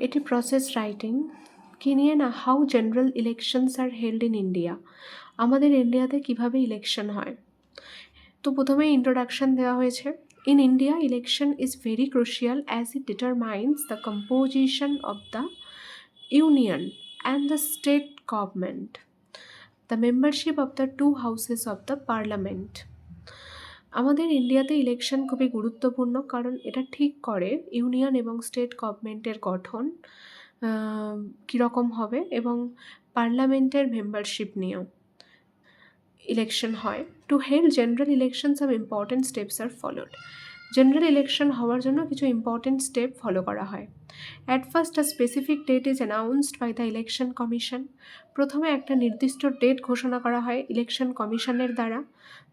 এটি process writing কি নিয়ে না, how general elections are held in India, আমাদের ইন্ডিয়াতে কিভাবে ইলেকশন হয়। তো প্রথমেই ইন্ট্রোডাকশন দেওয়া হয়েছে। In India election is very crucial as it determines the composition of the union and the state government, the membership of the two houses of the parliament. আমাদের ইন্ডিয়াতে ইলেকশন খুবই গুরুত্বপূর্ণ, কারণ এটা ঠিক করে ইউনিয়ন এবং স্টেট গভর্নমেন্টের গঠন কীরকম হবে, এবং পার্লামেন্টের মেম্বারশিপ নিয়েও ইলেকশন হয়। To held general election some important steps are followed. General election হওয়ার জন্য কিছু ইম্পর্টেন্ট স্টেপ ফলো করা হয়। At first a specific date is announced by the election commission. প্রথমে একটা নির্দিষ্ট ডেট ঘোষণা করা হয় ইলেকশন কমিশনের দ্বারা।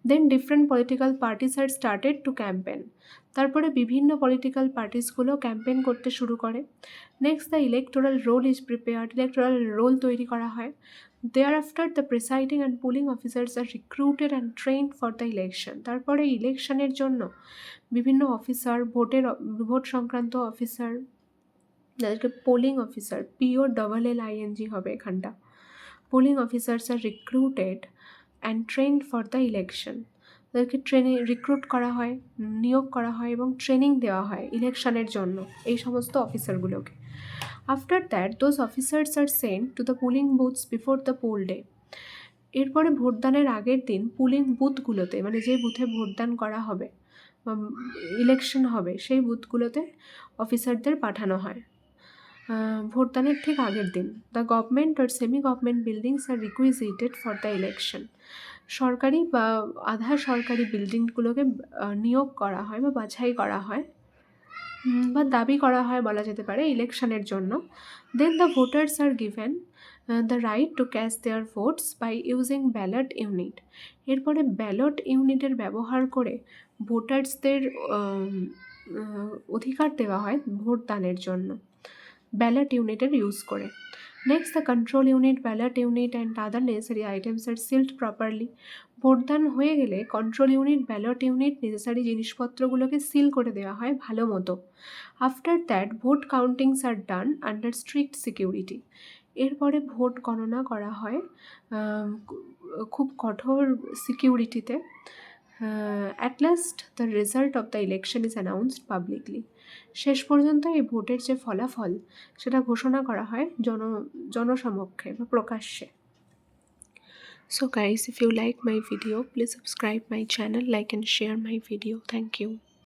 Then different political parties are started to campaign. তারপরে বিভিন্ন পলিটিক্যাল পার্টিসগুলো ক্যাম্পেন করতে শুরু করে। Next the electoral roll is prepared. Electoral roll তৈরি করা হয়। Thereafter, the presiding and polling officers are recruited and trained for the election. তারপরে ইলেকশনের জন্য বিভিন্ন অফিসার, ভোট সংক্রান্ত অফিসার, যাদেরকে পোলিং অফিসার, POLLING হবে এখানটা, polling officers are recruited and trained for the election. তাদেরকে রিক্রুট করা হয়, নিয়োগ করা হয় এবং ট্রেনিং দেওয়া হয় ইলেকশনের জন্য এই সমস্ত অফিসারগুলোকে। After that those officers are sent to the polling booths before the poll day. এরপরে ভোটদানের আগের দিন পুলিং বুথগুলোতে, মানে যে বুথে ভোটদান করা হবে বা ইলেকশন হবে সেই বুথগুলোতে অফিসারদের পাঠানো হয় ভোটদানের ঠিক আগের দিন। The government are semi government buildings are requisitioned for the election. সরকারি বা আধা সরকারি বিল্ডিংগুলোকে নিয়োগ করা হয় বা বাছাই করা হয় বা দাবি করা হয় বলা যেতে পারে ইলেকশনের জন্য। Then the voters are given the right to cast their votes by using ballot unit. এরপরে ব্যালট ইউনিটের ব্যবহার করে ভোটার্সদের অধিকার দেওয়া হয় ভোটদানের জন্য ব্যালট ইউনিটের ইউজ করে। Next the control unit, ballot unit and other necessary items are sealed properly. ভোটদান হয়ে গেলে control unit, ballot unit, necessary জিনিসপত্রগুলোকে সিল করে দেওয়া হয় ভালো মতো। After that vote countings are done under strict security. এরপরে ভোট গণনা করা হয় খুব কঠোর সিকিউরিটিতে। At last the result of the election is announced publicly. শেষ পর্যন্ত এই ভোটের যে ফলাফল সেটা ঘোষণা করা হয় জনসমক্ষে বা প্রকাশ্যে। So guys, if you like my video, please subscribe my channel, like and share my video. Thank you.